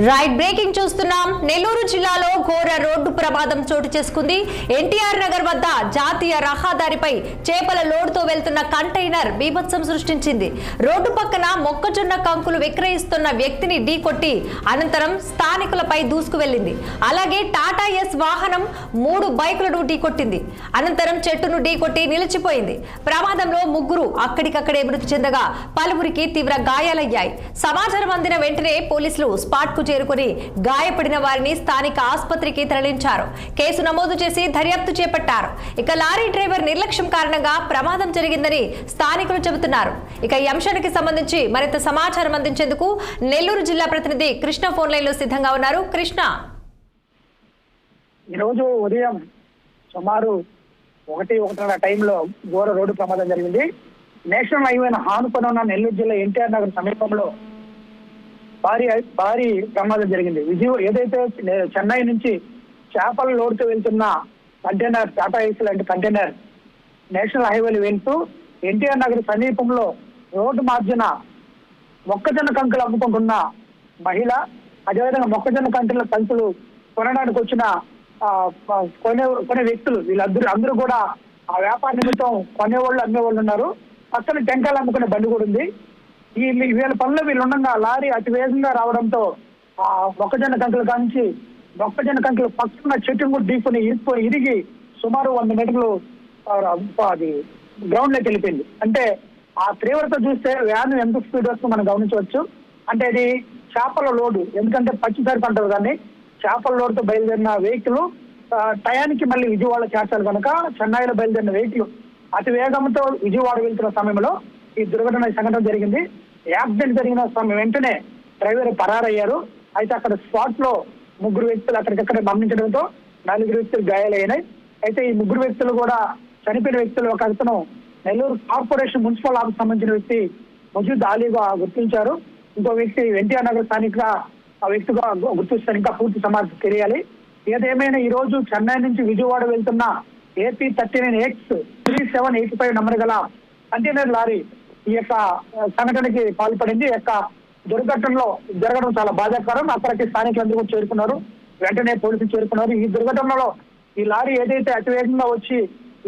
Right breaking చూస్తున్నాం. నెల్లూరు జిల్లాలో ఘోర రోడ్డు ప్రమాదం చోటు చేసుకుంది. ఎన్టీఆర్ నగర్ వద్ద జాతీయ రహదారిపై చేపల లోడుతో వెళ్తున్న కంటైనర్ బీభత్సం సృష్టించింది. రోడ్డు పక్కన మొక్కజొన్న కంకులు విక్రయిస్తున్న వ్యక్తిని ఢీకొట్టి అనంతరం స్థానికులపై దూసుకు వెళ్లింది. అలాగే టాటా ఎస్ వాహనం 3 బైకులను ఢీకొట్టింది. అనంతరం చెట్టును ఢీకొట్టి నిలిచిపోయింది. ప్రమాదంలో 3 అక్కడికక్కడే మృతి చెందగా పలువురికి తీవ్ర గాయాలయ్యాయి. సమాచారం అందిన వెంటనే పోలీసులు స్పాట్ కు చేరుకుని గాయపడిన వారిని స్థానిక ఆసుపత్రికి తరలించారు. కేసు నమోదు చేసి దర్యాప్తు చేపట్టారు. ఇక లారీ డ్రైవర్ నిర్లక్ష్యం కారణంగా ప్రమాదం జరిగిందని స్థానికులు చెబుతున్నారు. ఇక ఈ అంశానికి సంబంధించి మరింత సమాచారం అందించేందుకు నెల్లూరు జిల్లా ప్రతినిధి కృష్ణ ఫోన్ లైన్ లో సిద్ధంగా ఉన్నారు. కృష్ణ, ఈరోజు ఉదయం సుమారు 1:30 టైంలో ఘోర రోడ్డు ప్రమాదం జరిగింది. నేషనల్ హైవే ఆనుకొని ఉన్న నెల్లూరు జిల్లా ఎన్టీఆర్ నగర్ సమీపంలో భారీ ప్రమాదం జరిగింది. ఏదైతే చెన్నై నుంచి చేపల లోడుతో వెళ్తున్న కంటైనర్, టాటా ఏసీ లాంటి కంటైనర్ నేషనల్ హైవేలు వెళ్తూ ఎన్టీఆర్ నగర్ సమీపంలో రోడ్డు మార్జిన మొక్కజొన్న కంకులు అమ్ముకుంటున్న మహిళ, అదేవిధంగా మొక్కజొన్న కంకులు కొనడానికి వచ్చిన కొనే వ్యక్తులు, వీళ్ళందరూ కూడా ఆ వ్యాపార నిమిత్తం కొనేవాళ్ళు, అమ్మేవాళ్ళు ఉన్నారు. పక్కన టెంకాయలు అమ్ముకునే బండి కూడా ఉంది. వీళ్ళ పనులు వీళ్ళు ఉండగా లారీ అతి వేగంగా రావడంతో ఆ మొక్కజొన్న కంకులు పక్కన చెట్టును కూడా ఢీకొని ఇరిగి సుమారు 100 మీటర్లు అది గ్రౌండ్ లోకి వెళ్ళిపోయింది. అంటే ఆ తీవ్రత చూస్తే వ్యాన్ ఎంత స్పీడ్ వస్తుందో మనం గమనించవచ్చు. అంటే ఇది చేపల లోడు, ఎందుకంటే పచ్చిసరి పంటలు కానీ చేపల లోడుతో బయలుదేరిన వెహికల్ టయానికి మళ్ళీ విజయవాడ చేర్చాలి కనుక చెన్నైలో బయలుదేరిన వెహికల్ అతి వేగంతో విజయవాడ వెళ్తున్న సమయంలో ఈ సంఘటన జరిగింది. యాక్సిడెంట్ జరిగిన సమయం వెంటనే డ్రైవర్ పరారయ్యారు. అయితే అక్కడ స్పాట్ లో 3 వ్యక్తులు అక్కడికక్కడ మరణించడంతో 4 వ్యక్తులు గాయాలయ్యాయి. అయితే ఈ 3 వ్యక్తులు కూడా చనిపోయిన వ్యక్తులు. ఒక అతను నెల్లూరు కార్పొరేషన్ మున్సిపల్ ఆఫీస్ సంబంధించిన వ్యక్తి మజీద్ అలీగా గుర్తించారు. ఇంకో వ్యక్తి ఎన్టీఆర్ నగర్ స్థానిక ఆ వ్యక్తిగా గుర్తిస్తారు. ఇంకా పూర్తి సమాచారం తెలియాలి. ఏదేమైనా ఈ రోజు చెన్నై నుంచి విజయవాడ వెళ్తున్న AP 39X 3785 నంబర్ గల కంటైనర్ లారీ ఈ యొక్క సంఘటనకి పాల్పడింది. ఈ యొక్క దుర్ఘటనలో జరగడం చాలా బాధాకరం. అక్కడికి స్థానికులందరూ కూడా చేరుకున్నారు. వెంటనే పోలీసులు చేరుకున్నారు. ఈ దుర్ఘటనలో ఈ లారీ ఏదైతే అతివేగంగా వచ్చి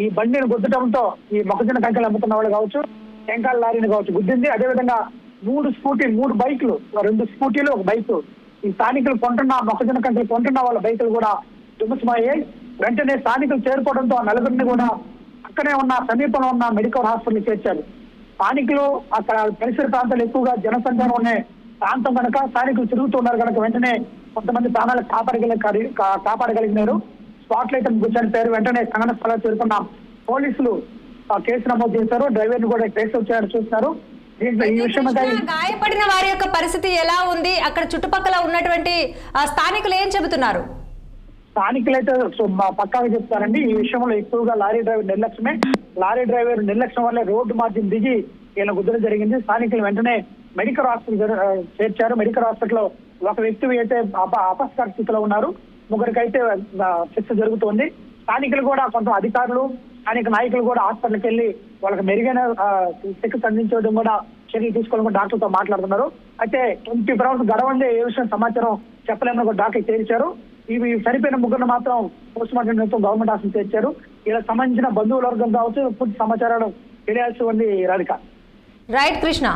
ఈ బండిని గుద్దడంతో ఈ మొక్కజొన్న కంకెలు అమ్ముతున్న వాళ్ళు కావచ్చు, టెంకాయల లారీని కావచ్చు గుద్దింది. అదేవిధంగా 3 బైకులు, 2 స్కూటీలు, 1 బైక్, ఈ స్థానికులు మొక్కజొన్న కంకెలు కొంటున్న వాళ్ళ బైకులు కూడా దుమ్ముసమయ్యాయి. వెంటనే స్థానికులు చేరుకోవడంతో ఆ 4 కూడా అక్కడే ఉన్న సమీపంలో ఉన్న మెడికల్ హాస్పిటల్ చేర్చారు. స్థానికులు అక్కడ పరిసర ప్రాంతాలు ఎక్కువగా జనసంచారం ఉన్న ప్రాంతం కనుక స్థానికులు తిరుగుతున్నారు కనుక వెంటనే కొంతమంది ప్రాణాలు కాపాడగలిగినారు. స్పాట్ లో అయితే 3 చనిపోయారు. వెంటనే సంఘటన స్థలం చేరుకున్న పోలీసులు కేసు నమోదు చేశారు. డ్రైవర్ ని కూడా కేసు వచ్చారని చూస్తున్నారు. దీంట్లో ఈ విషయం గాయపడిన వారి యొక్క పరిస్థితి ఎలా ఉంది? అక్కడ చుట్టుపక్కల ఉన్నటువంటి స్థానికులు ఏం చెబుతున్నారు? స్థానికులైతే పక్కాగా చెప్తారండి. ఈ విషయంలో ఎక్కువగా లారీ డ్రైవర్ నిర్లక్ష్యం వల్లే రోడ్డు మార్జిన్ దిగి ఈయన గుద్దడం జరిగింది. స్థానికులు వెంటనే మెడికల్ హాస్పిటల్ చేర్చారు. మెడికల్ హాస్పిటల్లో ఒక వ్యక్తి అయితే అపస్కర స్థితిలో ఉన్నారు. 3 అయితే చికిత్స జరుగుతోంది. స్థానికులు కూడా కొంత అధికారులు, స్థానిక నాయకులు కూడా హాస్పిటల్కి వెళ్ళి వాళ్ళకి మెరుగైన చికిత్స అందించడం కూడా చర్యలు తీసుకోవాలని డాక్టర్తో మాట్లాడుతున్నారు. అయితే 24 hours గడవందే ఏ విషయం సమాచారం చెప్పలేమని కూడా డాక్టర్ తేల్చారు. ఇవి చనిపోయిన 3 మాత్రం పోస్ట్ మార్టం నిమిత్తం గవర్నమెంట్ హాస్పిటల్ తెచ్చారు. ఇలా సంబంధించిన బంధువుల వర్గం కావచ్చు పూర్తి సమాచారాలు తెలియాల్సి ఉంది. రాధిక. రైట్ కృష్ణ.